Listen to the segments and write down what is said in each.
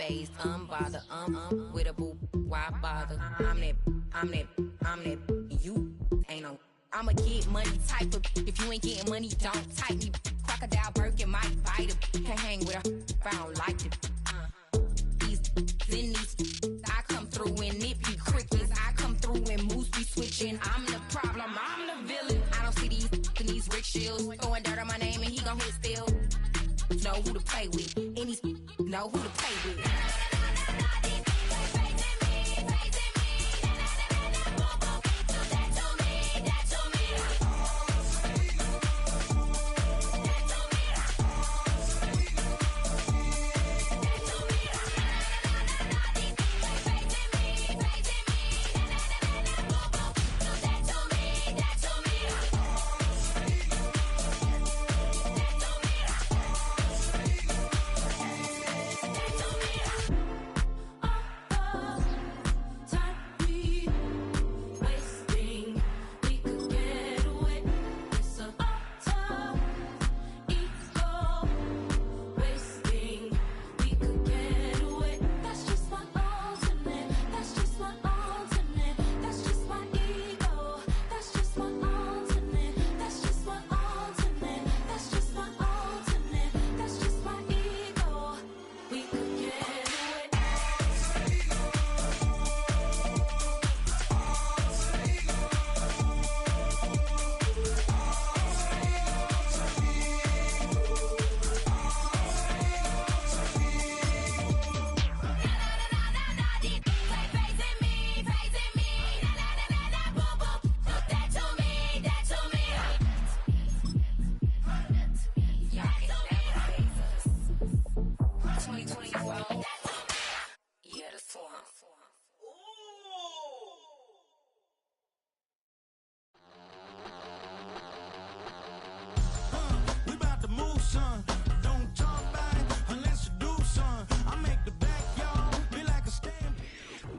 phased, unbothered, with a boo, why bother? I'm that, you ain't no. I'm a get money type of, if you ain't getting money, don't type me. Crocodile Birkin might bite it, can't hang with her if I don't like it. These, I come through and nip you crickets, I come through and moose be switching. I'm the problem, I'm the villain. I don't see these rich shields, throwing dirt on my name and he gon' hit still. Know who to play with, and these know who to play with.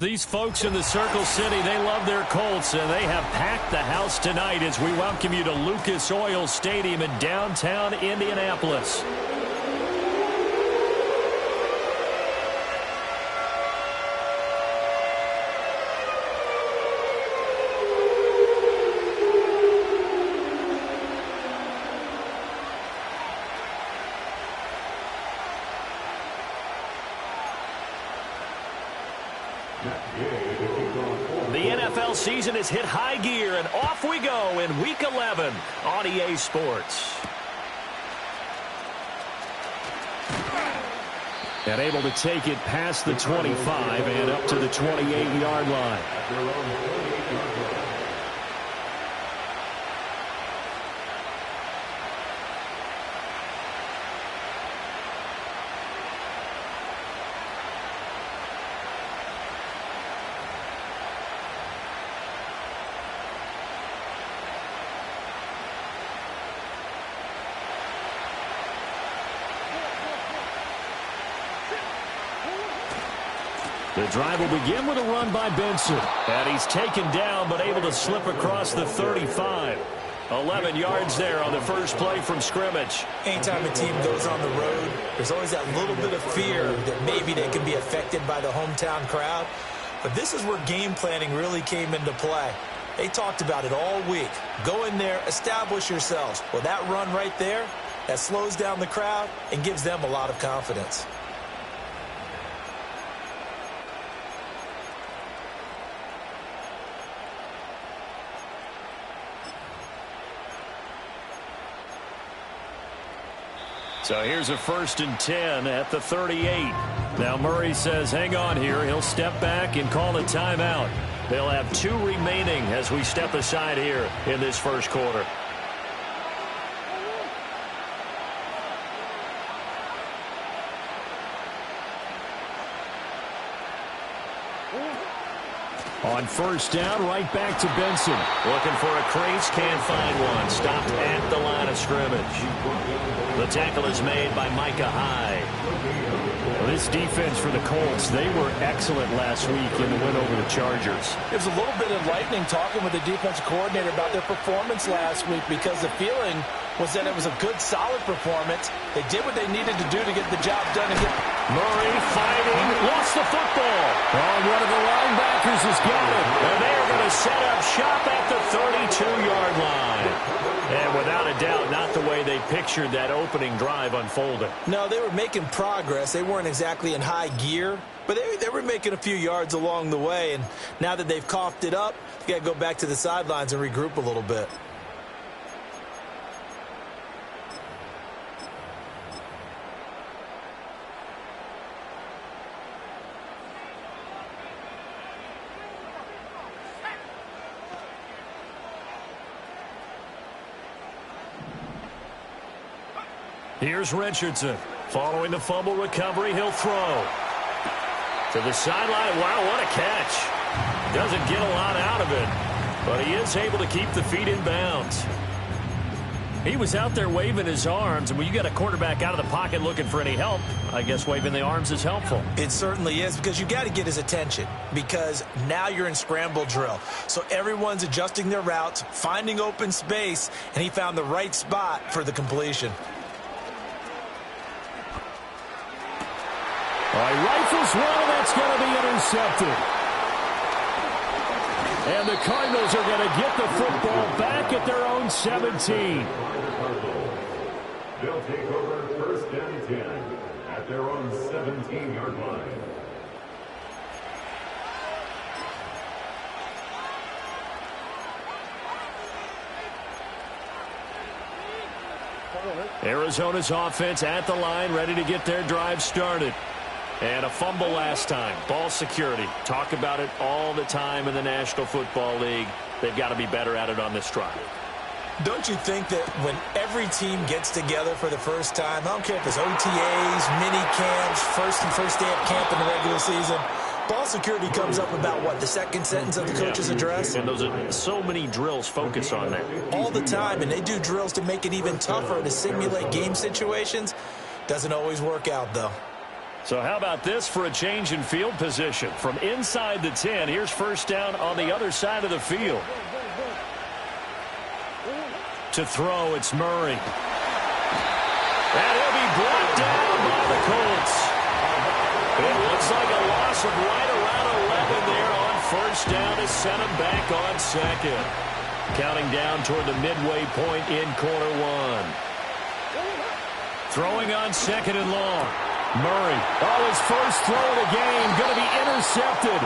These folks in the Circle City, they love their Colts, and they have packed the house tonight as we welcome you to Lucas Oil Stadium in downtown Indianapolis. The NFL season has hit high gear, and off we go in Week 11 on EA Sports. And able to take it past the 25 and up to the 28-yard line. The drive will begin with a run by Benson. And he's taken down but able to slip across the 35. 11 yards there on the first play from scrimmage. Anytime a team goes on the road, there's always that little bit of fear that maybe they can be affected by the hometown crowd. But this is where game planning really came into play. They talked about it all week. Go in there, establish yourselves. Well, that run right there, that slows down the crowd and gives them a lot of confidence. So here's a 1st and 10 at the 38. Now Murray says hang on here. He'll step back and call a timeout. They'll have 2 remaining as we step aside here in this first quarter. On first down, right back to Benson. Looking for a crease, can't find one. Stopped at the line of scrimmage. The tackle is made by Micah Hyde. Well, this defense for the Colts, they were excellent last week in the win over the Chargers. It was a little bit enlightening talking with the defensive coordinator about their performance last week, because the feeling was that it was a good, solid performance. They did what they needed to do to get the job done. And get Murray fighting, lost the football. Oh, one of the linebackers has got it. And they are going to set up shop at the 32-yard line. And without a doubt, not the way they pictured that opening drive unfolding. No, they were making progress. They weren't exactly in high gear, but they were making a few yards along the way. And now that they've coughed it up, they got to go back to the sidelines and regroup a little bit. Here's Richardson. Following the fumble recovery, he'll throw. To the sideline. Wow, what a catch. Doesn't get a lot out of it, but he is able to keep the feet in bounds. He was out there waving his arms, and when you got a quarterback out of the pocket looking for any help, I guess waving the arms is helpful. It certainly is, because you got to get his attention, because now you're in scramble drill. So everyone's adjusting their routes, finding open space, and he found the right spot for the completion. All right, rifles one, and that's going to be intercepted. And the Cardinals are going to get the football back at their own 17. They'll take over first and 10 at their own 17-yard line. Arizona's offense at the line, ready to get their drive started. And a fumble last time. Ball security. Talk about it all the time in the National Football League. They've got to be better at it on this drive. Don't you think that when every team gets together for the first time, I don't care if it's OTAs, mini camps, first day of camp in the regular season, ball security comes up about, what, the second sentence of the coach's address? And those are so many drills focus on that. All the time, and they do drills to make it even tougher to simulate game situations. Doesn't always work out, though. So how about this for a change in field position? From inside the 10, here's first down on the other side of the field. To throw, it's Murray. And he'll be brought down by the Colts. It looks like a loss of right around 11 there on first down to send him back on second. Counting down toward the midway point in quarter one. Throwing on second and long. Murray, his first throw of the game, going to be intercepted.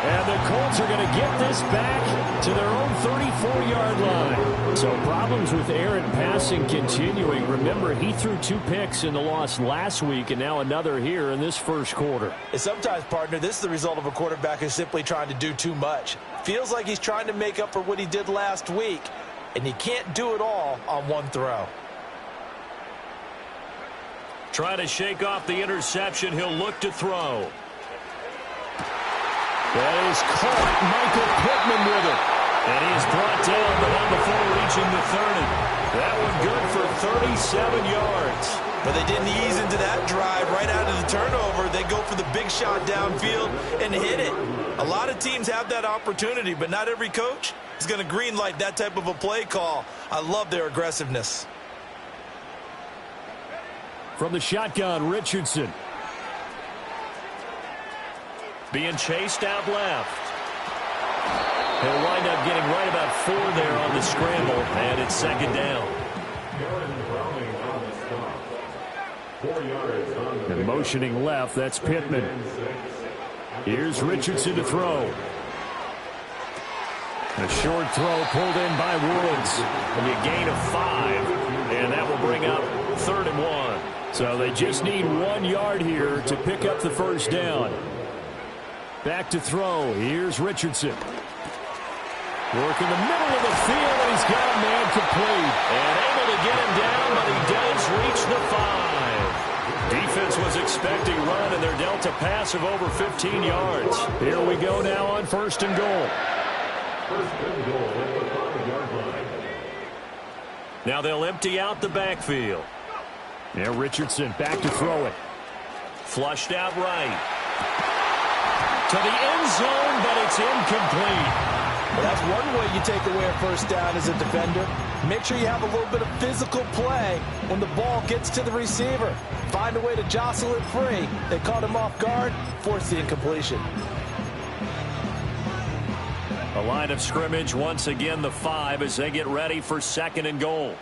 And the Colts are going to get this back to their own 34-yard line. So problems with air and passing continuing. Remember, he threw 2 picks in the loss last week, and now another here in this first quarter. And sometimes, partner, this is the result of a quarterback who's simply trying to do too much. Feels like he's trying to make up for what he did last week, and he can't do it all on one throw. Trying to shake off the interception. He'll look to throw. That is caught. Michael Pittman with it. And he is brought down, but not before reaching the 30. That one good for 37 yards. But they didn't ease into that drive right out of the turnover. They go for the big shot downfield and hit it. A lot of teams have that opportunity, but not every coach is going to green light that type of a play call. I love their aggressiveness. From the shotgun, Richardson. Being chased out left. He'll wind up getting right about 4 there on the scramble, and it's second down. And motioning left, that's Pittman. Here's Richardson to throw. A short throw pulled in by Woods. And a gain of 5, and that will bring up 3rd and 1. So they just need 1 yard here to pick up the first down. Back to throw. Here's Richardson. Working the middle of the field, and he's got a man complete. And able to get him down, but he does reach the 5. Defense was expecting run, and they're dealt a pass of over 15 yards. Here we go now on 1st and goal. First and goal at the 5-yard line. Now they'll empty out the backfield. Yeah, Richardson back to throw it. Flushed out right. To the end zone, but it's incomplete. Well, that's one way you take away a first down as a defender. Make sure you have a little bit of physical play when the ball gets to the receiver. Find a way to jostle it free. They caught him off guard, forced the incompletion. A line of scrimmage, once again the 5 as they get ready for 2nd and goal.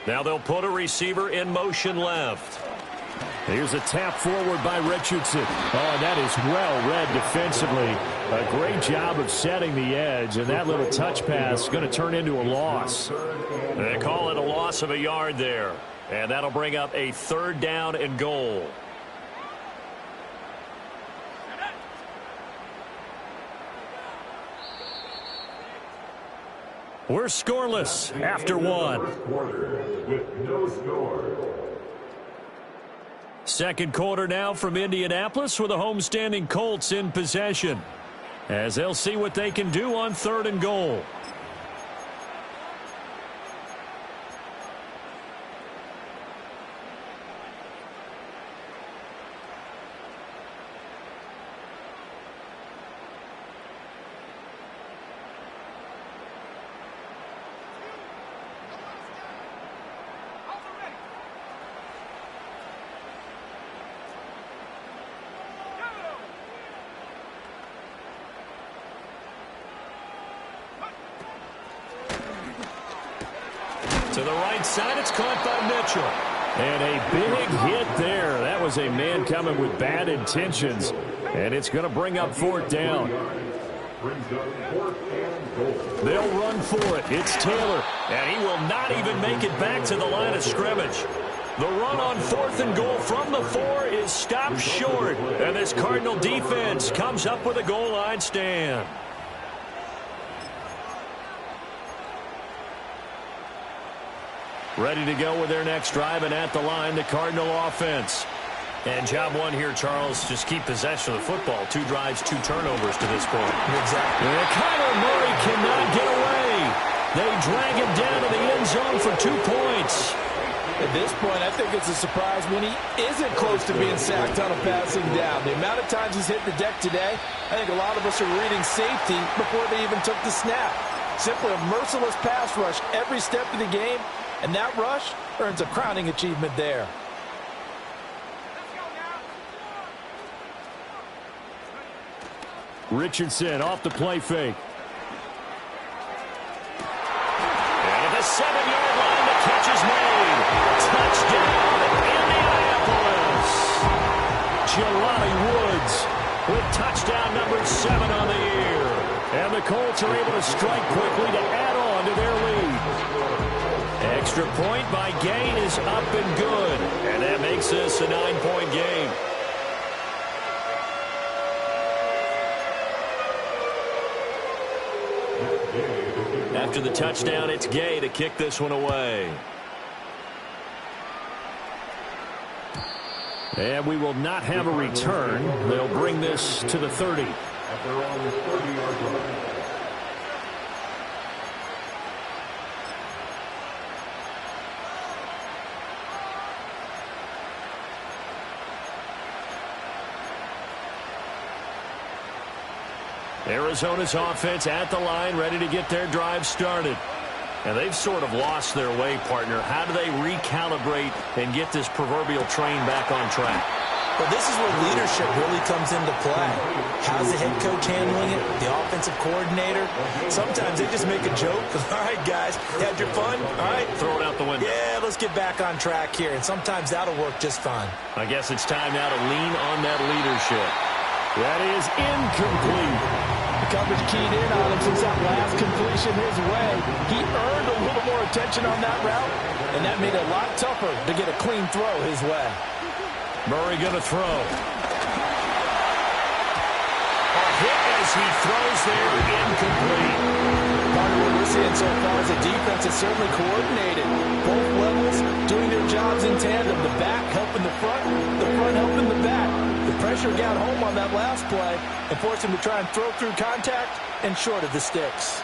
Now they'll put a receiver in motion left. Here's a tap forward by Richardson. Oh, that is well read defensively. A great job of setting the edge, and that little touch pass is going to turn into a loss. They call it a loss of a yard there, and that'll bring up a 3rd down and goal. We're scoreless after 1. With no score. 2nd quarter now from Indianapolis with the homestanding Colts in possession, as they'll see what they can do on 3rd and goal. To the right side, it's caught by Mitchell. And a big hit there. That was a man coming with bad intentions. And it's going to bring up 4th down. They'll run for it. It's Taylor. And he will not even make it back to the line of scrimmage. The run on 4th and goal from the 4 is stopped short. And this Cardinal defense comes up with a goal line stand. Ready to go with their next drive, and at the line, the Cardinal offense. And job 1 here, Charles, just keep possession of the football. 2 drives, 2 turnovers to this point. Exactly. And Kyler Murray cannot get away. They drag him down to the end zone for 2 points. At this point, I think it's a surprise when he isn't close to being sacked on a passing down. The amount of times he's hit the deck today, I think a lot of us are reading safety before they even took the snap. Simply a merciless pass rush every step of the game. And that rush earns a crowning achievement there. Richardson off the play fake. And at the 7-yard line, the catch is made. Touchdown, Indianapolis. Jelani Woods with touchdown number 7 on the year. And the Colts are able to strike quickly to add on to their lead. Extra point by Gain is up and good. And that makes this a 9-point game. After the touchdown, it's Gay to kick this one away. And we will not have a return. They'll bring this to the 30. At their own 30-yard line. Arizona's offense at the line, ready to get their drive started. And they've sort of lost their way, partner. How do they recalibrate and get this proverbial train back on track? Well, this is where leadership really comes into play. How's the head coach handling it? The offensive coordinator? Sometimes they just make a joke. All right, guys, you had your fun? All right. Throw it out the window. Yeah, let's get back on track here. And sometimes that'll work just fine. I guess it's time now to lean on that leadership. That is incomplete. The coverage keyed in on him since that last completion his way. He earned a little more attention on that route, and that made it a lot tougher to get a clean throw his way. Murray going to throw. A hit as he throws there, incomplete. Part of what we're seeing so far is the defense is certainly coordinated. Both levels doing their jobs in tandem. The back helping the front helping the back. The pressure got home on that last play and forced him to try and throw through contact and short of the sticks.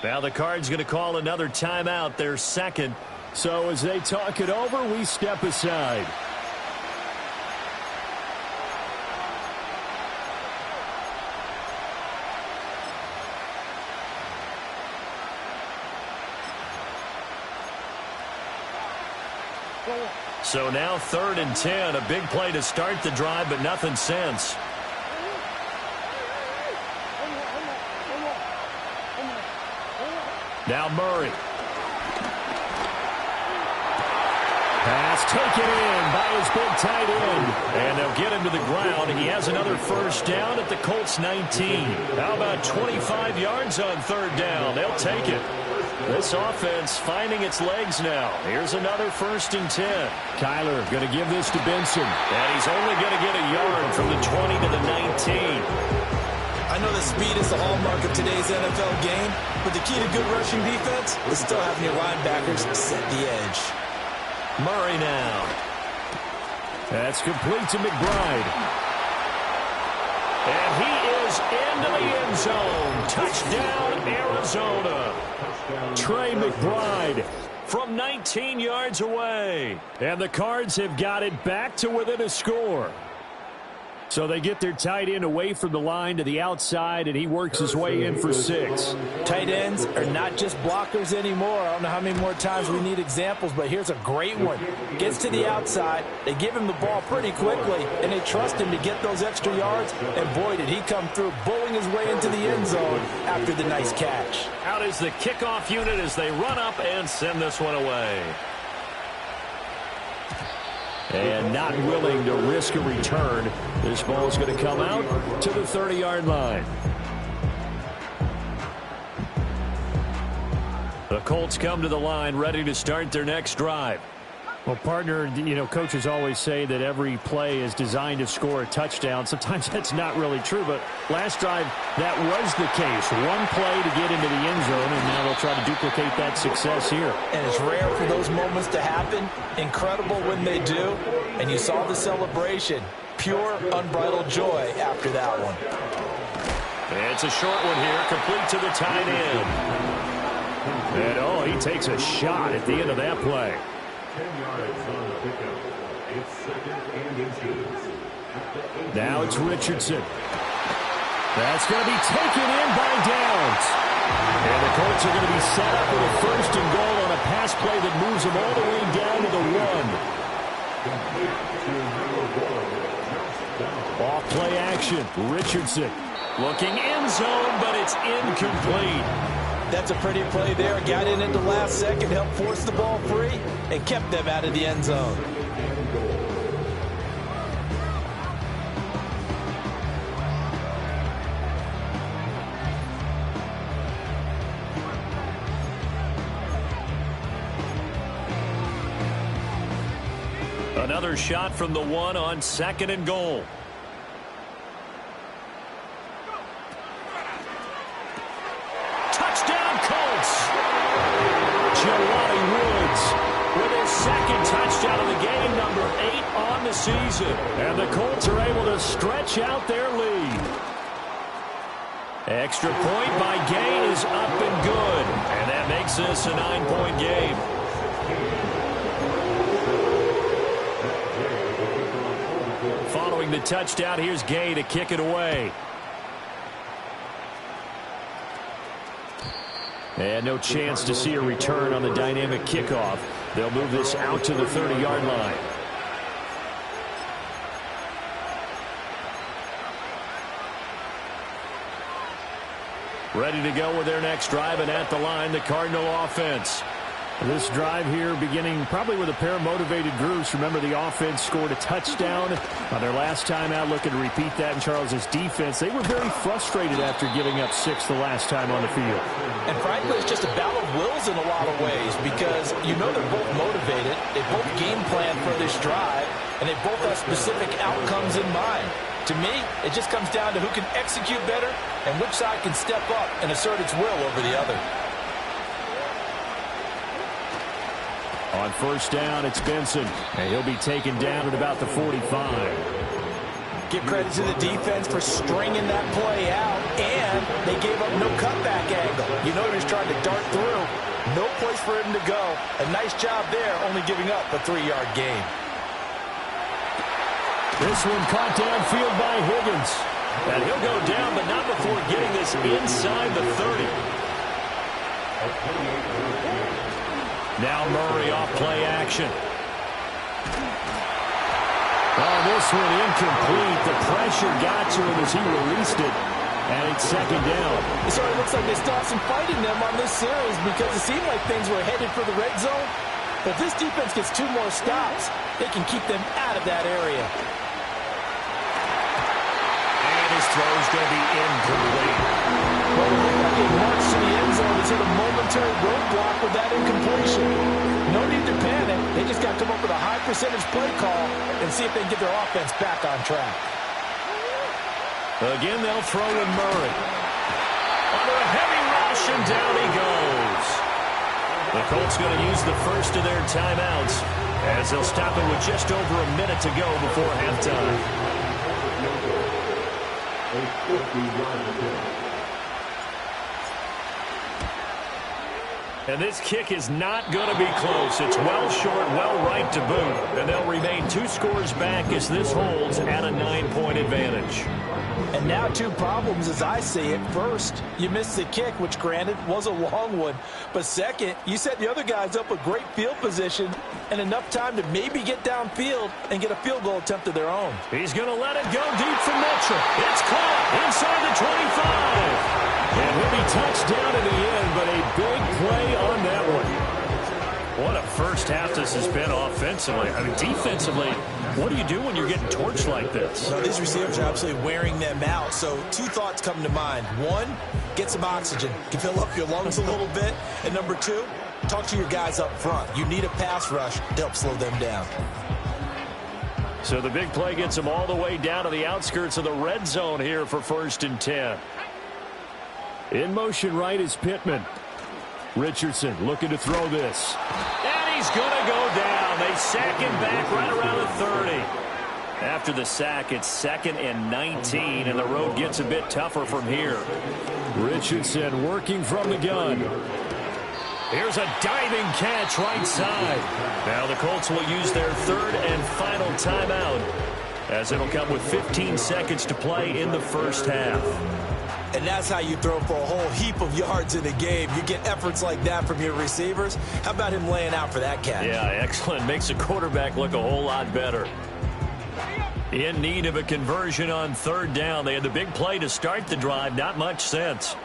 Now the Cards going to call another timeout, their second. So as they talk it over, we step aside. So now 3rd and 10, a big play to start the drive, but nothing since. Now Murray. Pass taken in by his big tight end. And they'll get him to the ground. He has another first down at the Colts 19. How about 25 yards on 3rd down? They'll take it. This offense finding its legs now. Here's another 1st and 10. Kyler going to give this to Benson. And he's only going to get a yard from the 20 to the 19. I know that speed is the hallmark of today's NFL game, but the key to good rushing defense is still having your linebackers set the edge. Murray now. That's complete to McBride. And he is into the end zone. Touchdown, Arizona. Trey McBride From 19 yards away. And the Cards have got it back to within a score. So they get their tight end away from the line to the outside, and he works his way in for 6. Tight ends are not just blockers anymore. I don't know how many more times we need examples, but here's a great one. Gets to the outside, they give him the ball pretty quickly, and they trust him to get those extra yards, and boy, did he come through, bowling his way into the end zone after the nice catch. Out is the kickoff unit as they run up and send this one away. And not willing to risk a return. This ball is going to come out to the 30-yard line. The Colts come to the line ready to start their next drive. Well, partner, coaches always say that every play is designed to score a touchdown. Sometimes that's not really true, but last drive, that was the case. One play to get into the end zone, and now they'll try to duplicate that success here. And it's rare for those moments to happen. Incredible when they do. And you saw the celebration. Pure, unbridled joy after that one. It's a short one here, complete to the tight end. And, he takes a shot at the end of that play. 10 yards on the pickup. It's 2nd and inches. Now it's Richardson. That's going to be taken in by Downs. And the Colts are going to be set up with a 1st and goal on a pass play that moves them all the way down to the 1. Off play action. Richardson Looking end zone, but it's incomplete. That's a pretty play there. Got in at the last second, helped force the ball free, and kept them out of the end zone. Another shot from the 1 on 2nd and goal. Touchdown Colts! Jelani Woods with his 2nd touchdown of the game, number 8 on the season. And the Colts are able to stretch out their lead. Extra point by Gay is up and good. And that makes this a 9-point game. Following the touchdown, here's Gay to kick it away. And no chance to see a return on the dynamic kickoff. They'll move this out to the 30-yard line. Ready to go with their next drive, and at the line, the Cardinal offense. This drive here beginning probably with a pair of motivated groups. Remember, the offense scored a touchdown on their last time out, looking to repeat that in Charles's defense. They were very frustrated after giving up 6 the last time on the field. And frankly, it's just a battle of wills in a lot of ways because they're both motivated, they both game plan for this drive, and they both have specific outcomes in mind. To me, it just comes down to who can execute better and which side can step up and assert its will over the other. On 1st down, it's Benson, and he'll be taken down at about the 45. Give credit to the defense for stringing that play out, and they gave up no cutback angle. You know he was trying to dart through. No place for him to go. A nice job there, only giving up a 3-yard gain. This one caught downfield by Higgins. And he'll go down, but not before getting this inside the 30. Now Murray off play action. Oh, this one incomplete. The pressure got to him as he released it. And it's second down. It sort of looks like they still have some fight in them on this series because it seemed like things were headed for the red zone. But if this defense gets 2 more stops, they can keep them out of that area. And his throw is going to be incomplete. Well, it looked like a march to the end zone is hit a momentary roadblock with that incompletion. No need to panic. They just got to come up with a high percentage play call and see if they can get their offense back on track. Again, they'll throw in Murray. Under a heavy rush, and down he goes. The Colts going to use the first of their timeouts as they'll stop it with just over a minute to go before halftime. And this kick is not going to be close. It's well short, well right to boot. And they'll remain 2 scores back as this holds at a 9-point advantage. And now 2 problems as I see it. First, you missed the kick, which granted was a long one. But second, you set the other guys up with great field position and enough time to maybe get downfield and get a field goal attempt of their own. He's going to let it go deep for Mitchell. It's caught inside the 25. And he'll be touched down in the end, but a big play on that one. What a first half this has been offensively. I mean, defensively, what do you do when you're getting torched like this? So these receivers are absolutely wearing them out. So 2 thoughts come to mind. 1, get some oxygen. You can fill up your lungs a little bit. And number 2, talk to your guys up front. You need a pass rush to help slow them down. So the big play gets them all the way down to the outskirts of the red zone here for 1st and 10. In motion right is Pittman. Richardson looking to throw this. And he's going to go down. They sack him back right around the 30. After the sack, it's 2nd and 19, and the road gets a bit tougher from here. Richardson working from the gun. Here's a diving catch right side. Now the Colts will use their 3rd and final timeout as it'll come with 15 seconds to play in the first half. And that's how you throw for a whole heap of yards in a game. You get efforts like that from your receivers. How about him laying out for that catch? Yeah, excellent. Makes the quarterback look a whole lot better. In need of a conversion on 3rd down. They had the big play to start the drive. Not much sense.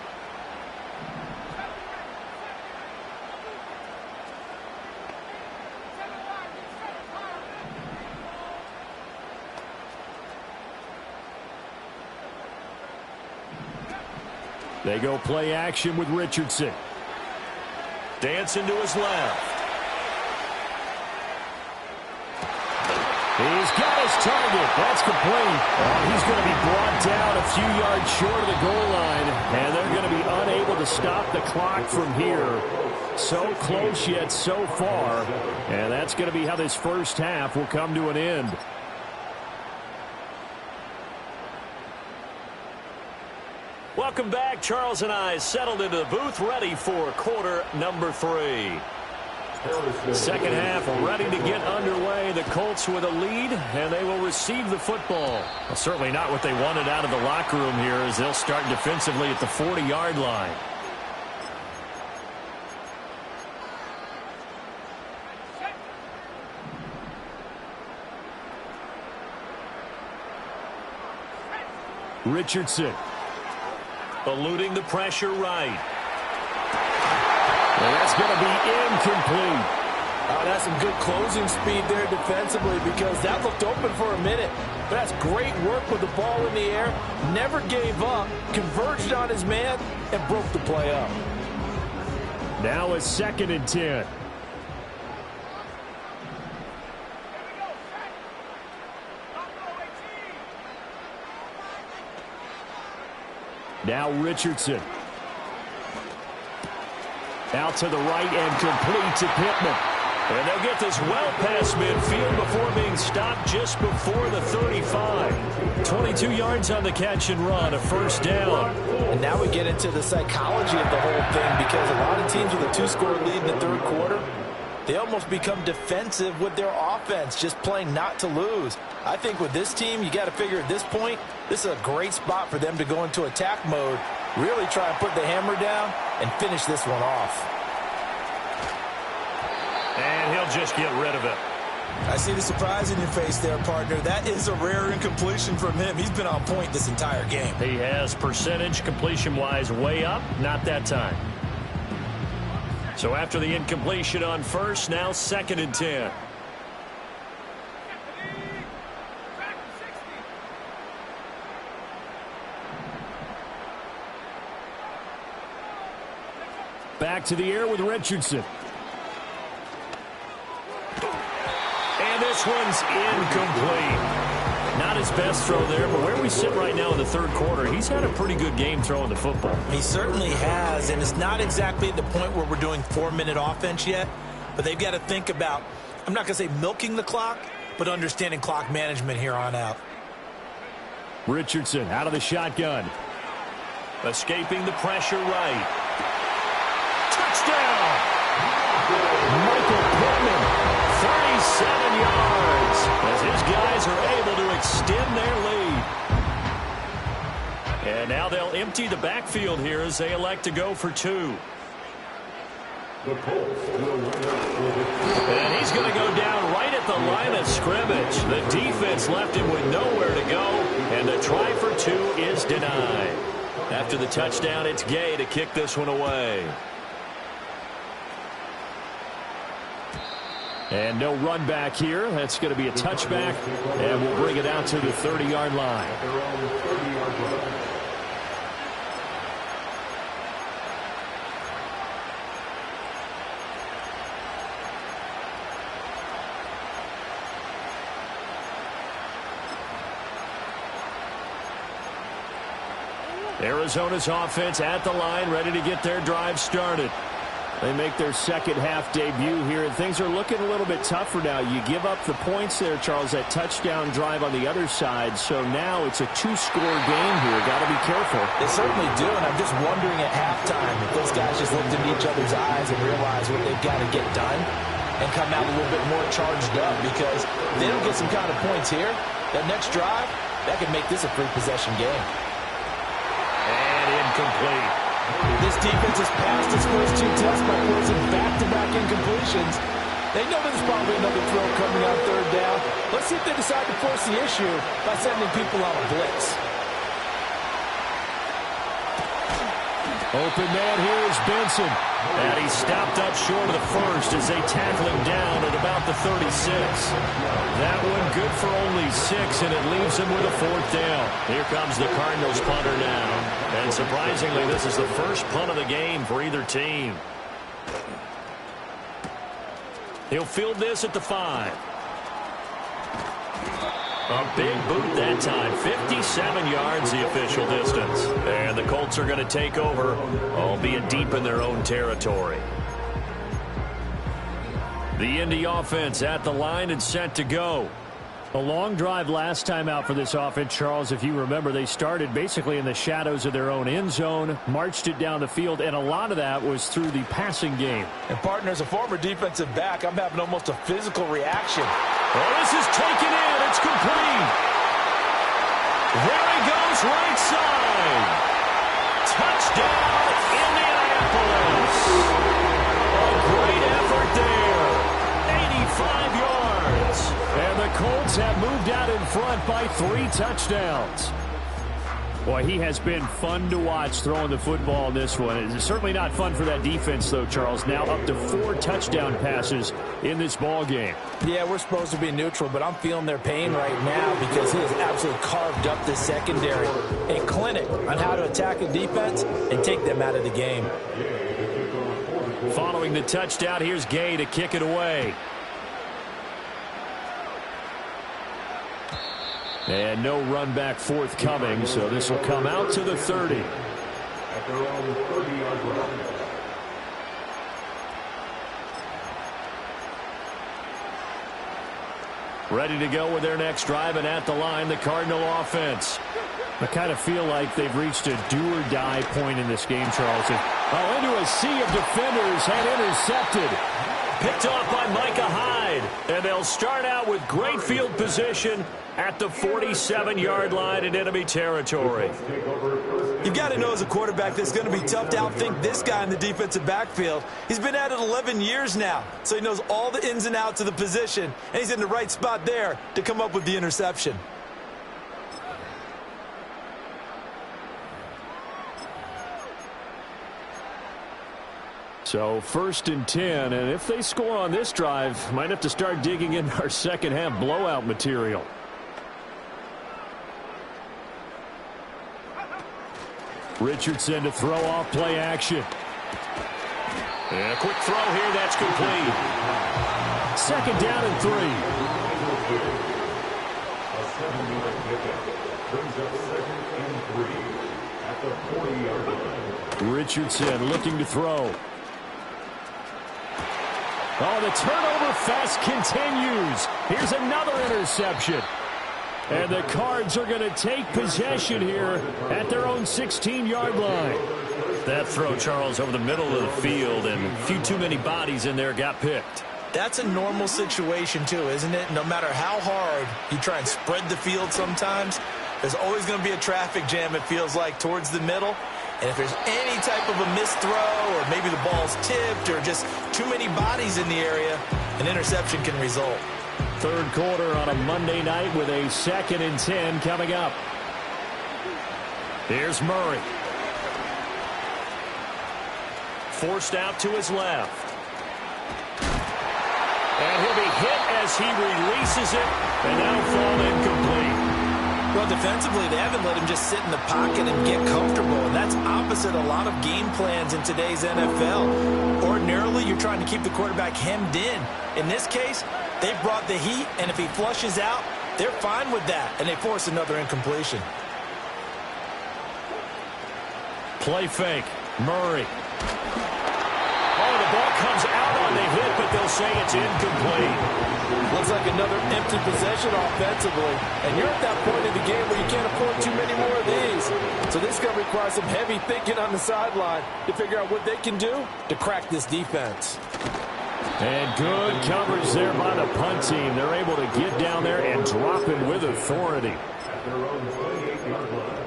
They go play action with Richardson. Dancing to his left. He's got his target. That's complete. He's going to be brought down a few yards short of the goal line, and they're going to be unable to stop the clock from here. So close yet so far, and that's going to be how this first half will come to an end. Welcome back. Charles and I settled into the booth, ready for quarter number 3. Second half ready to get underway. The Colts with a lead, and they will receive the football. Well, certainly not what they wanted out of the locker room here as they'll start defensively at the 40-yard line. Richardson. Eluding the pressure right. And that's going to be incomplete. That's some good closing speed there defensively because that looked open for a minute. But that's great work with the ball in the air. Never gave up, converged on his man, and broke the play up. Now it's 2nd and 10. Now Richardson. Out to the right and complete to Pittman. And they'll get this well past midfield before being stopped just before the 35. 22 yards on the catch and run, a first down. And now we get into the psychology of the whole thing, because a lot of teams with a 2-score lead in the third quarter, they almost become defensive with their offense, just playing not to lose. I think with this team, you got to figure at this point, this is a great spot for them to go into attack mode, really try and put the hammer down and finish this one off. And he'll just get rid of it. I see the surprise in your face there, partner. That is a rare incompletion from him. He's been on point this entire game. He has percentage completion-wise way up, not that time. So after the incompletion on first, now 2nd and 10. Back to the air with Richardson. And this one's incomplete. Not his best throw there, but where we sit right now in the third quarter, he's had a pretty good game throwing the football. He certainly has, and it's not exactly at the point where we're doing 4-minute offense yet, but they've got to think about, I'm not going to say milking the clock, but understanding clock management here on out. Richardson out of the shotgun. Escaping the pressure right. Touchdown! Michael Pittman. 37 yards as his guys are able to extend their lead. And now they'll empty the backfield here as they elect to go for 2. And he's going to go down right at the line of scrimmage. The defense left him with nowhere to go, and the try for 2 is denied. After the touchdown, it's Gay to kick this one away. And no run back here. That's going to be a touchback, and we'll bring it out to the 30-yard line. Arizona's offense at the line, ready to get their drive started. They make their second half debut here, and things are looking a little bit tougher now. You give up the points there, Charles, that touchdown drive on the other side. So now it's a 2-score game here. Got to be careful. They certainly do, and I'm just wondering at halftime if those guys just looked into each other's eyes and realize what they've got to get done and come out a little bit more charged up, because if they don't get some kind of points here, that next drive, that could make this a 3-possession game. And incomplete. This defense has passed its first 2 tests by forcing back-to-back incompletions. They know there's probably another throw coming on 3rd down. Let's see if they decide to force the issue by sending people on a blitz. Open man here is Benson. And he stopped up short of the first as they tackle him down at about the 36. That one good for only 6, and it leaves him with a 4th down. Here comes the Cardinals punter now. And surprisingly, this is the first punt of the game for either team. He'll field this at the 5. A big boot that time. 57 yards the official distance. And the Colts are going to take over, albeit deep in their own territory. The Indy offense at the line and set to go. A long drive last time out for this offense, Charles. If you remember, they started basically in the shadows of their own end zone, marched it down the field, and a lot of that was through the passing game. And, partner, as a former defensive back, I'm having almost a physical reaction. Oh, this is taken in. It's complete. There he goes, right side. Touchdown, Indianapolis. A great effort there. 85 yards. And the Colts have moved out in front by 3 touchdowns. Boy, he has been fun to watch throwing the football in this one. It's certainly not fun for that defense, though, Charles. Now up to 4 touchdown passes in this ball game. Yeah, we're supposed to be neutral, but I'm feeling their pain right now because he has absolutely carved up the secondary. A clinic on how to attack a defense and take them out of the game. Following the touchdown, here's Gay to kick it away. And no run back forthcoming, so this will come out to the 30. At their own 30-yard line. Ready to go with their next drive, and at the line, the Cardinal offense. I kind of feel like they've reached a do-or-die point in this game, Charles. Oh, into a sea of defenders and intercepted. Picked off by Micah Hyde. And they'll start out with great field position at the 47-yard line in enemy territory. You've got to know as a quarterback that it's going to be tough to outthink this guy in the defensive backfield. He's been at it 11 years now, so he knows all the ins and outs of the position, and he's in the right spot there to come up with the interception. So 1st and 10, and if they score on this drive, might have to start digging in our second half blowout material. Richardson to throw off play action. And a quick throw here, that's complete. 2nd down and 3. A 7-yard pickup brings up 2nd and 3 at the 40-yard line. Richardson looking to throw. Oh, the turnover fest continues. Here's another interception. And the Cards are going to take possession here at their own 16-yard line. That throw, Charles, over the middle of the field, and a few too many bodies in there got picked. That's a normal situation, too, isn't it? No matter how hard you try and spread the field sometimes, there's always going to be a traffic jam, it feels like, towards the middle. And if there's any type of a missed throw, or maybe the ball's tipped, or just too many bodies in the area, an interception can result. 3rd quarter on a Monday night with a 2nd and 10 coming up. Here's Murray. Forced out to his left. And he'll be hit as he releases it, and that'll fall incomplete. Well, defensively, they haven't let him just sit in the pocket and get comfortable, and that's opposite a lot of game plans in today's NFL. Ordinarily, you're trying to keep the quarterback hemmed in. In this case, they brought the heat, and if he flushes out, they're fine with that, and they force another incompletion. Play fake. Murray. Oh, the ball comes out on the hit, but they'll say it's incomplete. Looks like another empty possession offensively, and you're at that point in the game where you can't afford too many more of these. So this is going to require some heavy thinking on the sideline to figure out what they can do to crack this defense. And good coverage there by the punt team. They're able to get down there and drop him with authority. At their own 28-yard line.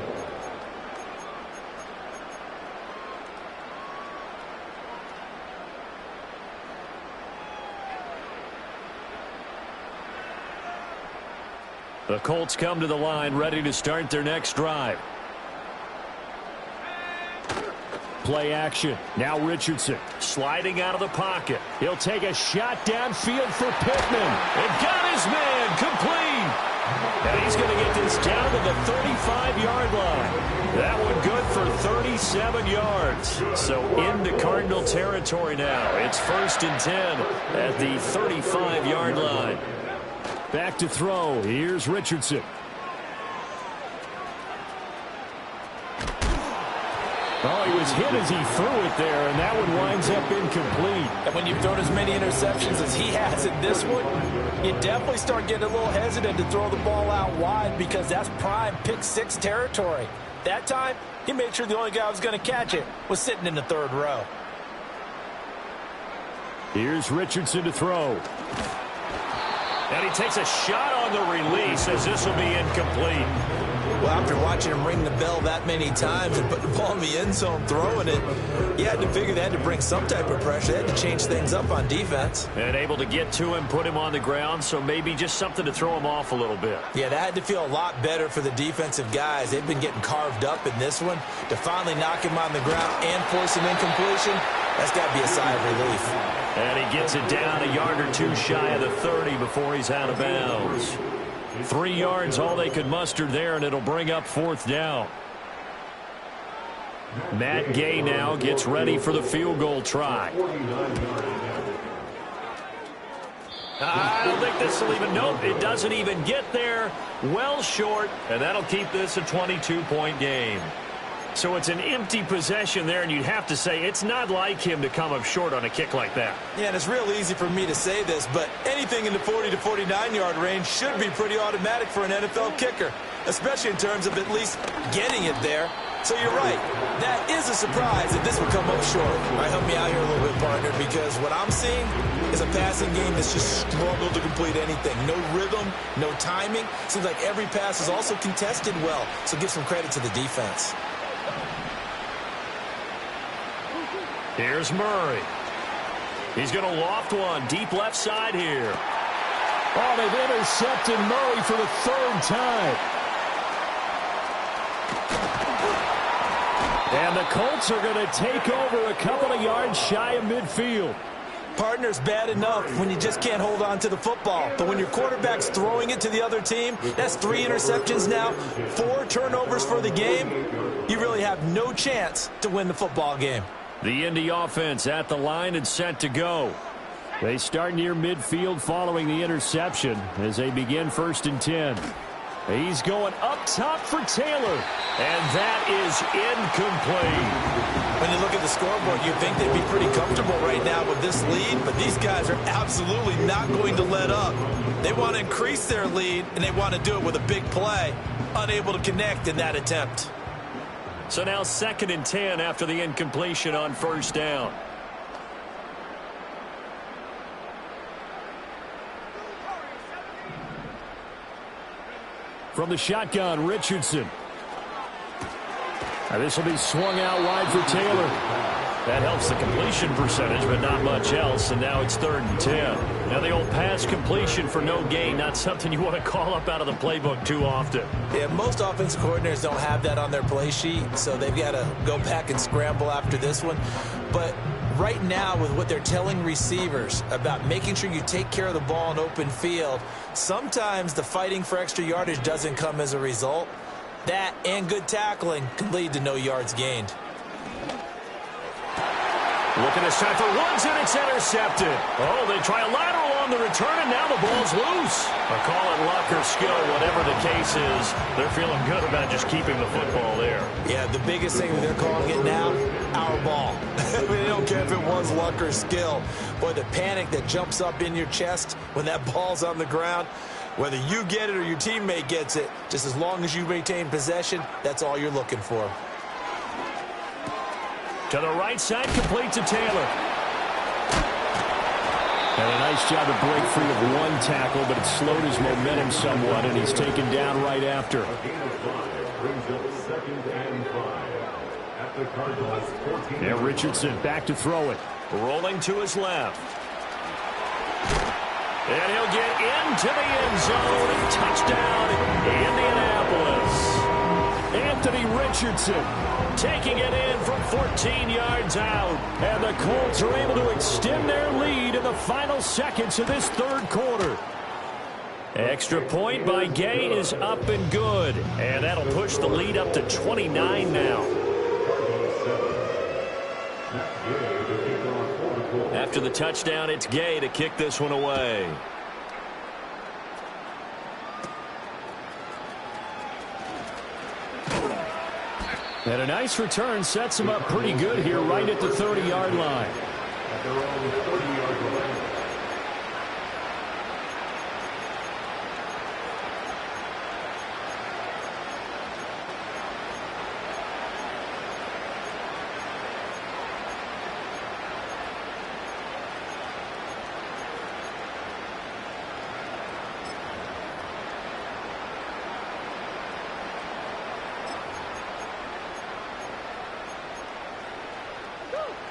The Colts come to the line ready to start their next drive. Play action. Now Richardson. Sliding out of the pocket. He'll take a shot downfield for Pittman. And got his man complete. And he's going to get this down to the 35-yard line. That one good for 37 yards. So into Cardinal territory now. It's 1st and 10 at the 35-yard line. Back to throw. Here's Richardson. Oh, he was hit as he threw it there, and that one winds up incomplete. And when you've thrown as many interceptions as he has in this one, you definitely start getting a little hesitant to throw the ball out wide because that's prime pick-6 territory. That time, he made sure the only guy who was going to catch it was sitting in the 3rd row. Here's Richardson to throw. And he takes a shot on the release as this will be incomplete. Well, after watching him ring the bell that many times and put the ball in the end zone throwing it, you had to figure they had to bring some type of pressure. They had to change things up on defense. And able to get to him, put him on the ground, so maybe just something to throw him off a little bit. Yeah, that had to feel a lot better for the defensive guys. They've been getting carved up in this one. To finally knock him on the ground and force an incompletion, that's got to be a sigh of relief. And he gets it down a yard or two shy of the 30 before he's out of bounds. 3 yards, all they could muster there, and it'll bring up 4th down. Matt Gay now gets ready for the field goal try. I don't think this will even, nope, it doesn't even get there. Well short, and that'll keep this a 22-point game. So it's an empty possession there, and you'd have to say it's not like him to come up short on a kick like that. Yeah, and it's real easy for me to say this, but anything in the 40 to 49-yard range should be pretty automatic for an NFL kicker, especially in terms of at least getting it there. So you're right. That is a surprise that this would come up short. All right, help me out here a little bit, partner, because what I'm seeing is a passing game that's just struggled to complete anything. No rhythm, no timing. Seems like every pass is also contested well, so give some credit to the defense. Here's Murray. He's going to loft one deep left side here. Oh, they've intercepted Murray for the third time. And the Colts are going to take over a couple of yards shy of midfield. Partner's bad enough when you just can't hold on to the football. But when your quarterback's throwing it to the other team, that's 3 interceptions now, 4 turnovers for the game. You really have no chance to win the football game. The Indy offense at the line and set to go. They start near midfield following the interception as they begin 1st and 10. He's going up top for Taylor. And that is incomplete. When you look at the scoreboard, you'd think they'd be pretty comfortable right now with this lead, but these guys are absolutely not going to let up. They want to increase their lead, and they want to do it with a big play. Unable to connect in that attempt. So now 2nd and 10 after the incompletion on 1st down. From the shotgun, Richardson. Now this will be swung out wide for Taylor. That helps the completion percentage, but not much else, and now it's 3rd and 10. Now the old pass completion for no gain, not something you want to call up out of the playbook too often. Yeah, most offensive coordinators don't have that on their play sheet, so they've got to go back and scramble after this one. But right now, with what they're telling receivers about making sure you take care of the ball in open field, sometimes the fighting for extra yardage doesn't come as a result. That and good tackling can lead to no yards gained. Looking this time for Woods, and it's intercepted. Oh, they try a lateral on the return, and now the ball's loose. Or call it luck or skill, whatever the case is. They're feeling good about just keeping the football there. Yeah, the biggest thing that they're calling it now, our ball. They don't care if it was luck or skill. Boy, the panic that jumps up in your chest when that ball's on the ground, whether you get it or your teammate gets it, just as long as you maintain possession, that's all you're looking for. To the right side, complete to Taylor. And a nice job to break free of one tackle, but it slowed his momentum somewhat, and he's taken down right after. A gain of 5 brings up 2nd and 5 at the Cardinals 14. And Richardson back to throw it. Rolling to his left. And he'll get into the end zone. Touchdown, Indianapolis. Anthony Richardson taking it in from 14 yards out. And the Colts are able to extend their lead in the final seconds of this 3rd quarter. Extra point by Gay is up and good. And that'll push the lead up to 29 now. After the touchdown, it's Gay to kick this one away. And a nice return sets him up pretty good here right at the 30-yard line. At their own 30-yard line.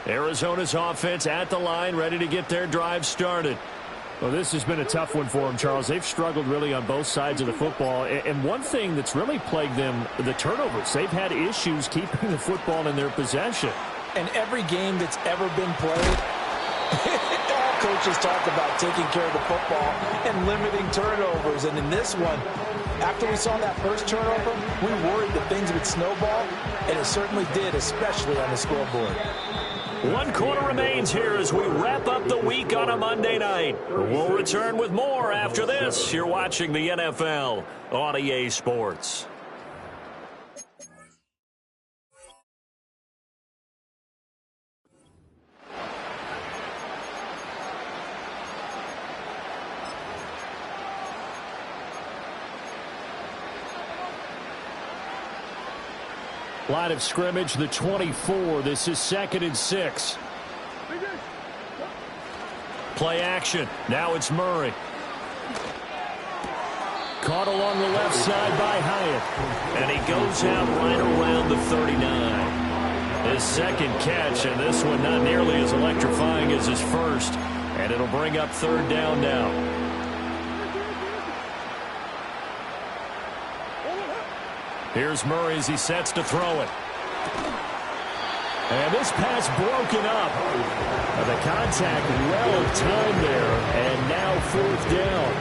Arizona's offense at the line, ready to get their drive started. Well, this has been a tough one for them, Charles. They've struggled really on both sides of the football. And one thing that's really plagued them, the turnovers. They've had issues keeping the football in their possession. And every game that's ever been played, all coaches talk about taking care of the football and limiting turnovers. And in this one, after we saw that first turnover, we worried that things would snowball, and it certainly did, especially on the scoreboard. 1 quarter remains here as we wrap up the week on a Monday night. We'll return with more after this. You're watching the NFL on EA Sports. Line of scrimmage, the 24. This is 2nd and 6. Play action. Now it's Murray. Caught along the left side by Hyatt. And he goes out right around the 39. His second catch, and this one not nearly as electrifying as his first. And it'll bring up 3rd down now. Here's Murray as he sets to throw it. And this pass broken up. The contact well timed there, and now 4th down.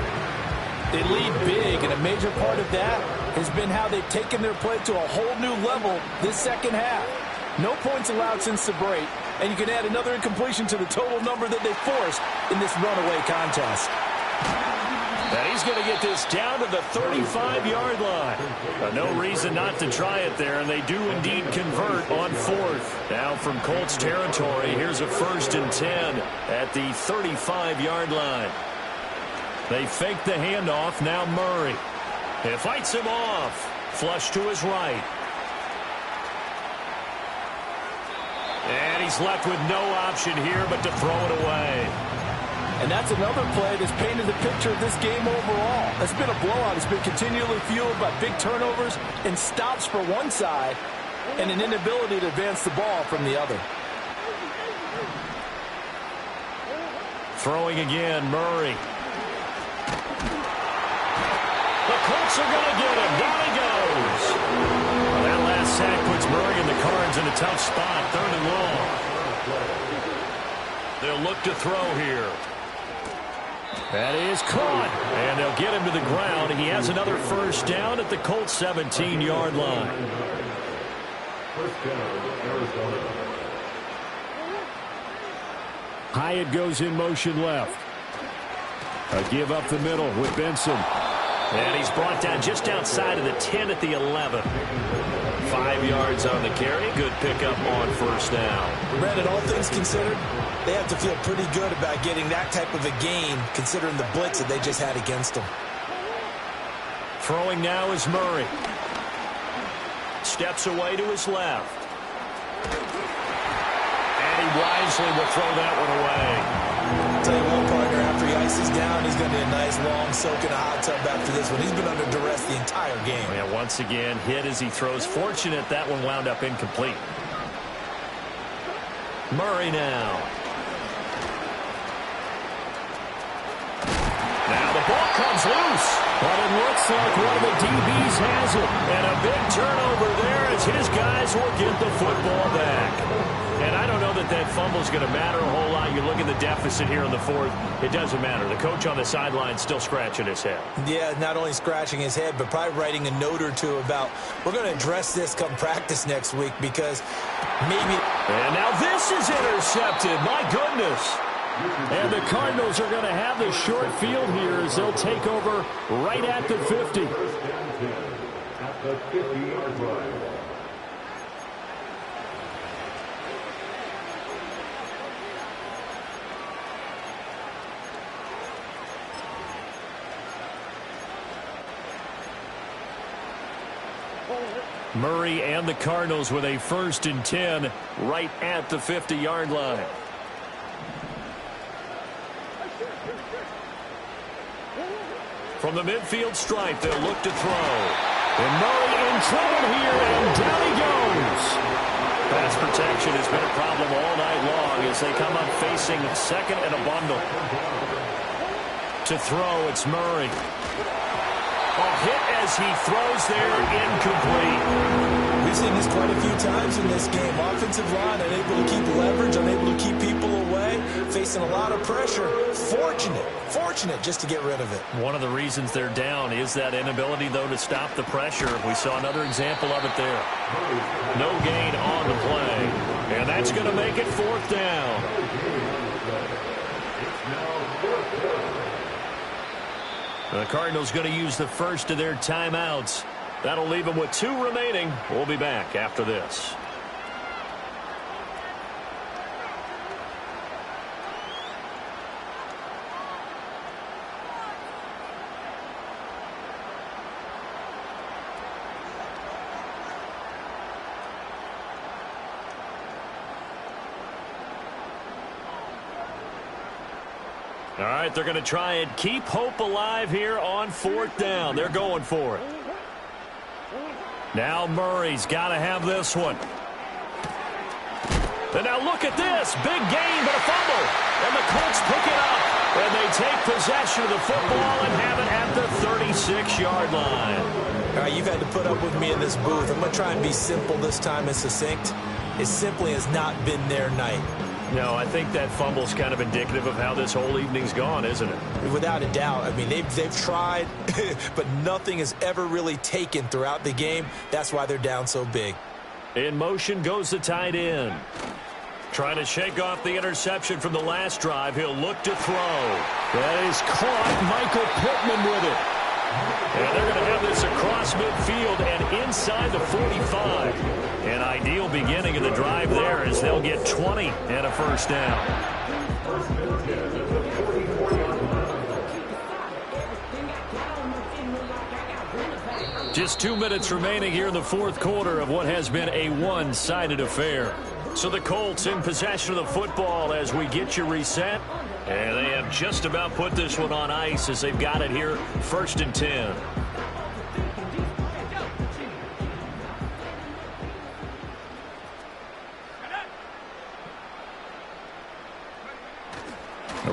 They lead big, and a major part of that has been how they've taken their play to a whole new level this second half. No points allowed since the break, and you can add another incompletion to the total number that they forced in this runaway contest. And he's going to get this down to the 35-yard line. No reason not to try it there, and they do indeed convert on 4th. Now from Colts territory, here's a 1st and 10 at the 35-yard line. They fake the handoff. Now Murray. It fights him off. Flush to his right. And he's left with no option here but to throw it away. And that's another play that's painted the picture of this game overall. It's been a blowout. It's been continually fueled by big turnovers and stops for one side and an inability to advance the ball from the other. Throwing again, Murray. The Colts are going to get him. Down he goes. Well, that last sack puts Murray and the Cards in a tough spot. 3rd and long. They'll look to throw here. That is caught. And they'll get him to the ground. He has another 1st down at the Colts 17-yard line. 1st down, Arizona. Hyatt goes in motion left. A give up the middle with Benson. And he's brought down just outside of the 10 at the 11. 5 yards on the carry. Good pickup on 1st down. Brandon, all things considered, they have to feel pretty good about getting that type of a gain, considering the blitz that they just had against them. Throwing now is Murray. Steps away to his left. And he wisely will throw that one away. I'll tell you what, partner, after he ices down, he's going to be a nice long soak in a hot tub after this one. He's been under duress the entire game. Yeah, once again, hit as he throws. Fortunate that one wound up incomplete. Murray now. Now the ball comes loose. But it looks like one of the DBs has it. And a big turnover there as his guys will get the football back. And I don't know that that fumble is going to matter a whole lot. You look at the deficit here in the 4th. It doesn't matter. The coach on the sideline still scratching his head. Yeah, not only scratching his head, but probably writing a note or two about, we're going to address this come practice next week because maybe... And now this is intercepted. My goodness. And the Cardinals are going to have the short field here as they'll take over right at the 50. 1st and 10 at the 50-yard line. Murray and the Cardinals with a 1st and 10 right at the 50-yard line. From the midfield stripe, they'll look to throw. And Murray in trouble here, and down he goes. Pass protection has been a problem all night long as they come up facing 2nd and a bundle. To throw, it's Murray. A hit as he throws there, incomplete. We've seen this quite a few times in this game. Offensive line unable to keep leverage, unable to keep people away, facing a lot of pressure. Fortunate just to get rid of it. One of the reasons they're down is that inability, though, to stop the pressure. We saw another example of it there. No gain on the play. And that's going to make it 4th down. The Cardinals going to use the first of their timeouts. That'll leave them with 2 remaining. We'll be back after this. All right, they're going to try and keep hope alive here on 4th down. They're going for it. Now Murray's got to have this one. And now look at this. Big gain, but a fumble. And the Colts pick it up. And they take possession of the football and have it at the 36-yard line. All right, you've had to put up with me in this booth. I'm going to try and be simple this time and succinct. It simply has not been their night. No, I think that fumble's kind of indicative of how this whole evening's gone, isn't it? Without a doubt. I mean, they've tried, but nothing has ever really taken throughout the game. That's why they're down so big. In motion goes the tight end. Trying to shake off the interception from the last drive. He'll look to throw. That is caught. Michael Pittman with it. And they're going to have this across midfield and inside the 45. An ideal beginning of the drive there as they'll get 20 and a first down. Just 2 minutes remaining here in the 4th quarter of what has been a one-sided affair. So the Colts in possession of the football as we get you reset. And they have just about put this one on ice as they've got it here, 1st and 10.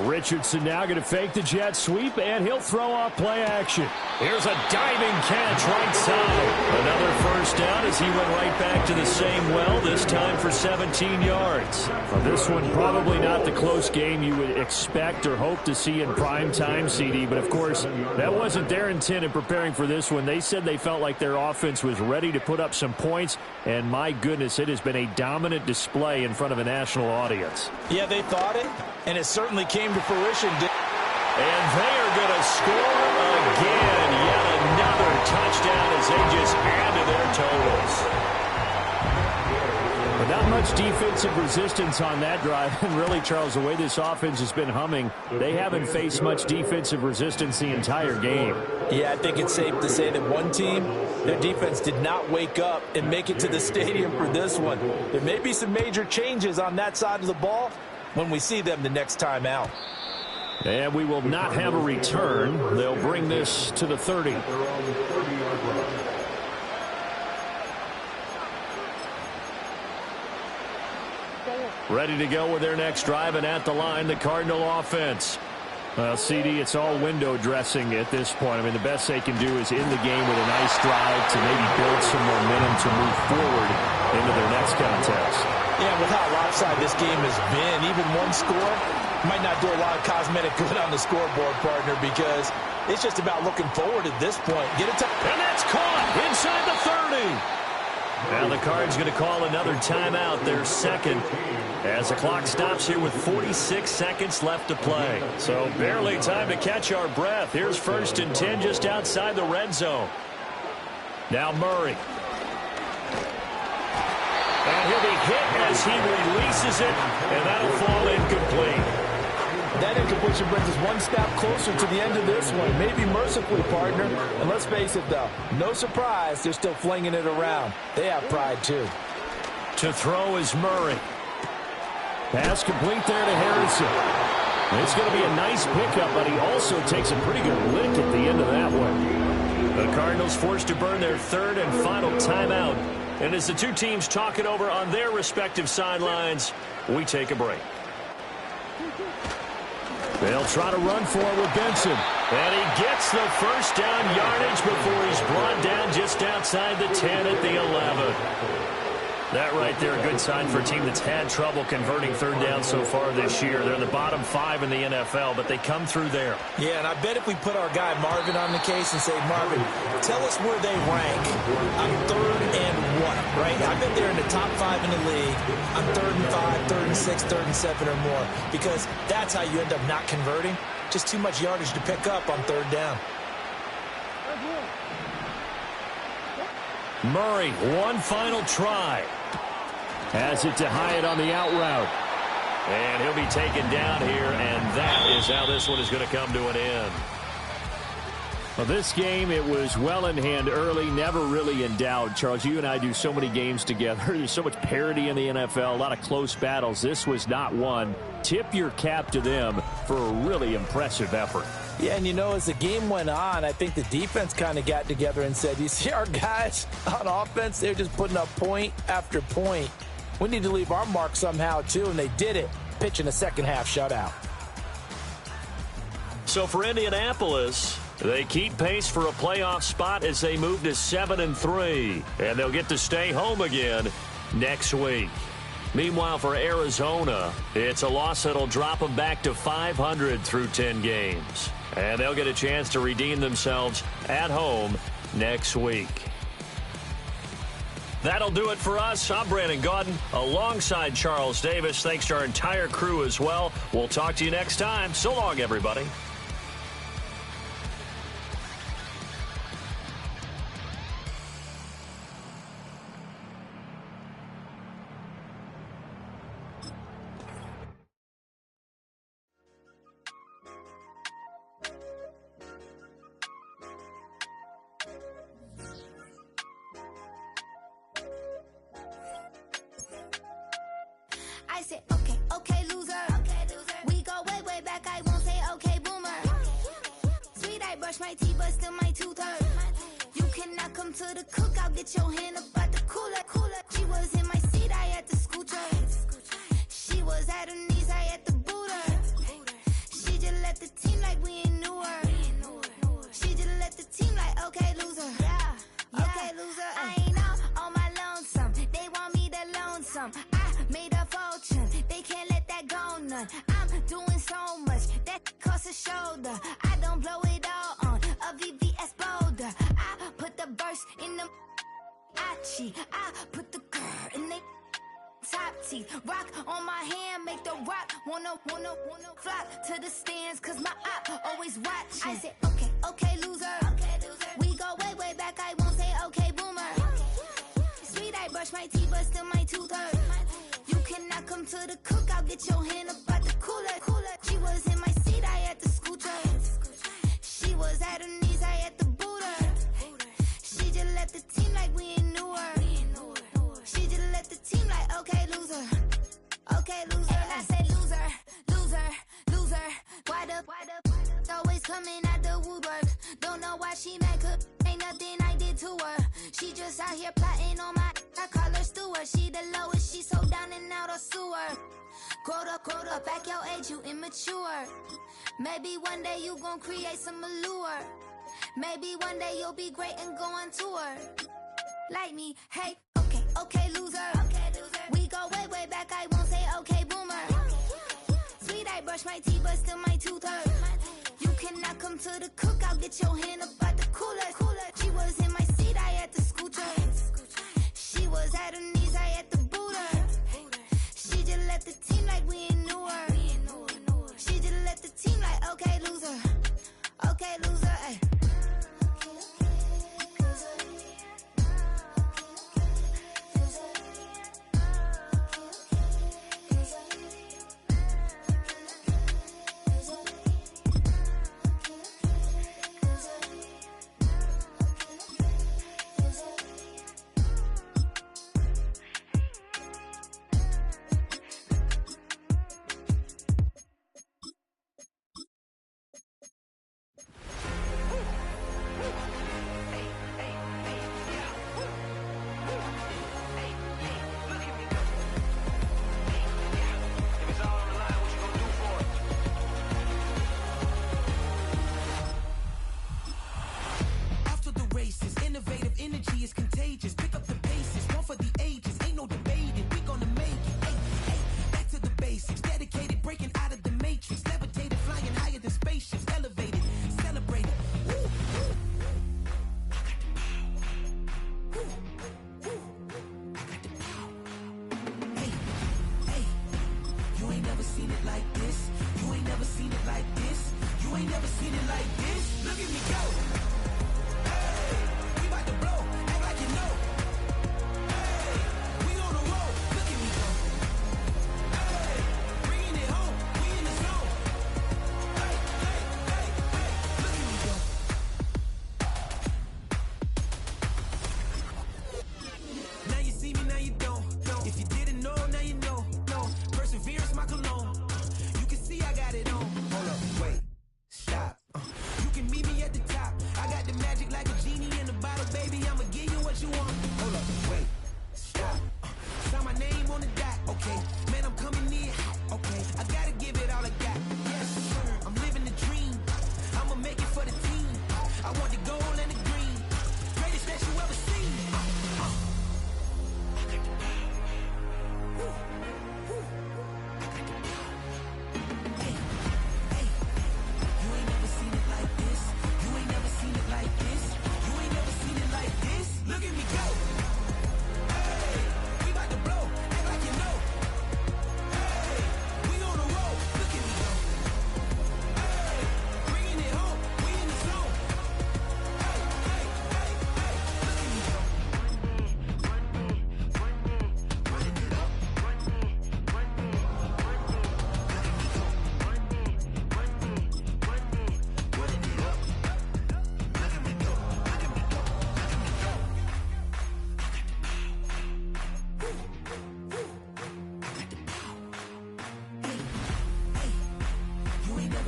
Richardson now going to fake the jet sweep, and he'll throw off play action. Here's a diving catch right side. Another first down as he went right back to the same well, this time for 17 yards. Well, this one probably not the close game you would expect or hope to see in prime time, CD, but of course that wasn't their intent in preparing for this one. They said they felt like their offense was ready to put up some points, and my goodness, it has been a dominant display in front of a national audience. Yeah, they thought it, and it certainly came to fruition. And they are going to score again. Yet another touchdown as they just add to their totals. But not much defensive resistance on that drive. And really, Charles, the way this offense has been humming, they haven't faced much defensive resistance the entire game. Yeah, I think it's safe to say that one team, their defense did not wake up and make it to the stadium for this one. There may be some major changes on that side of the ball when we see them the next time out. And we will not have a return. They'll bring this to the 30. Ready to go with their next drive, and at the line, the Cardinal offense. Well, CD, it's all window dressing at this point. I mean, the best they can do is in the game with a nice drive to maybe build some momentum to move forward into their next contest. Yeah, with how lopsided this game has been, even one score might not do a lot of cosmetic good on the scoreboard, partner, because it's just about looking forward at this point. Get it, and that's caught inside the 30. Now the Cards going to call another timeout, their second, as the clock stops here with 46 seconds left to play. So barely time to catch our breath. Here's 1st and 10 just outside the red zone. Now Murray. And he'll be hit as he releases it, and that'll fall incomplete. That incompletion brings us one step closer to the end of this one. Maybe mercifully, partner. And let's face it, though, no surprise, they're still flinging it around. They have pride, too. To throw is Murray. Pass complete there to Harrison. It's going to be a nice pickup, but he also takes a pretty good lick at the end of that one. The Cardinals forced to burn their 3rd and final timeout. And as the two teams talk it over on their respective sidelines, we take a break. They'll try to run for it with Benson. And he gets the first down yardage before he's brought down just outside the 10 at the 11. That right there, a good sign for a team that's had trouble converting 3rd down so far this year. They're in the bottom 5 in the NFL, but they come through there. Yeah, and I bet if we put our guy Marvin on the case and say, Marvin, tell us where they rank on 3rd and 1, right? I bet they're in the top 5 in the league on 3rd and 5, 3rd and 6, 3rd and 7 or more, because that's how you end up not converting. Just too much yardage to pick up on 3rd down. Murray, one final try. Has it to Hyatt on the out route. And he'll be taken down here, and that is how this one is going to come to an end. Well, this game, it was well in hand early, never really in doubt. Charles, you and I do so many games together. There's so much parity in the NFL, a lot of close battles. This was not one. Tip your cap to them for a really impressive effort. Yeah, and you know, as the game went on, I think the defense kind of got together and said, you see our guys on offense, they're just putting up point after point. We need to leave our mark somehow, too, and they did it, pitching a second-half shutout. So for Indianapolis, they keep pace for a playoff spot as they move to 7-3, and they'll get to stay home again next week. Meanwhile, for Arizona, it's a loss that'll drop them back to 500 through 10 games, and they'll get a chance to redeem themselves at home next week. That'll do it for us. I'm Brandon Gaudin alongside Charles Davis. Thanks to our entire crew as well. We'll talk to you next time. So long, everybody. I said, okay, loser. We go way back. I won't say okay, boomer. Sweet, I brush my teeth, but still my tooth hurt. You cannot come to the cookout, get your hand up at the cooler. She was in my seat, I had to scoot her. She was at her knees, I had to boot her. She just left the team like we ain't knew her. She just left the team like, okay, loser. Yeah, okay, loser. I ain't out on my lonesome. They want me to loan some. I made a fortune. They can't let that go none. I'm doing so much that costs a shoulder. I don't blow it all on a VVS boulder. I put the verse in the I cheat. I put the girl in the top teeth. Rock on my hand, make the rock wanna flock to the stands, cause my op always watching. I said, okay, loser. We go way back. I won't say okay, boomer. Sweet, I brush my teeth, but still my tooth hurt. You cannot come to the cookout, get your hand up at the cooler. She was in my seat, I had to scoot her. She was at her knees, I had to boot her. She just left the team like we ain't knew her. She just left the team like, okay, loser. Okay, loser. And I say loser. Why the always coming out the woodwork? Don't know why she mad, cause ain't nothing I did to her. She just out here plotting on my, I call her Stewart. She the lowest, she so down and out of sewer. Growed up, back your age, you immature. Maybe one day you gon' create some allure. Maybe one day you'll be great and go on tour. Like me, hey, okay, loser. We go way back, I won't say okay, boomer. Sweet, I brush my teeth, but still my tooth hurt. You cannot come to the cookout, get your hand up at the cooler. She was in my seat, I had to scoot her. She was at her knees, I had to boot her. She just left the team like we ain't knew her. She just left the team like, okay, loser. Okay, loser, ay.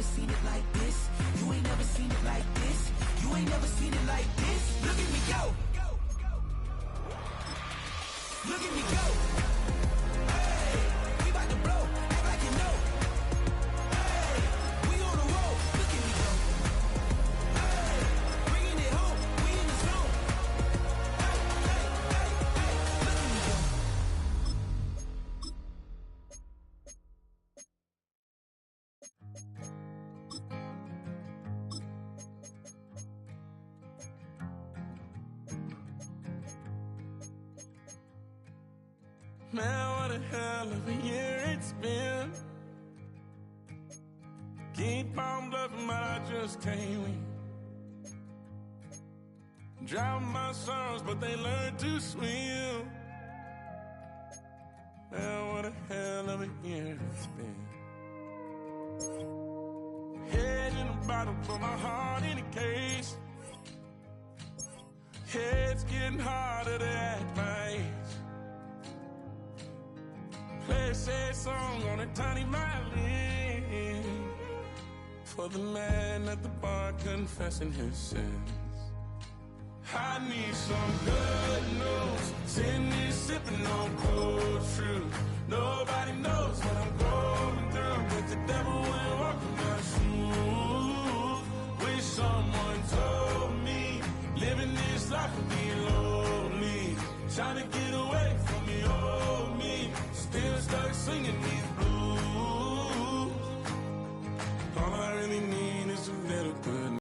never seen it like this. You ain't never seen it like this. You ain't never seen it like this. Look at me go. Look at me go. Hey, we about to blow. Act like you know. Hey, we on the road. Look at me go. Hey, bringing it home. We in the zone. Hey, hey, hey, hey. Look at me go. Man, what a hell of a year it's been. Keep on bluffing, but I just can't win. Drown my sorrows, but they learn to swim. Man, what a hell of a year it's been. Head in a bottle, put my heart in a case. Head's getting harder to act my age. Play a sad song on a tiny violin for the man at the bar confessing his sins. I need some good news. Sitting here sipping on cold truth. Nobody knows what I'm going through, but the devil will walk around.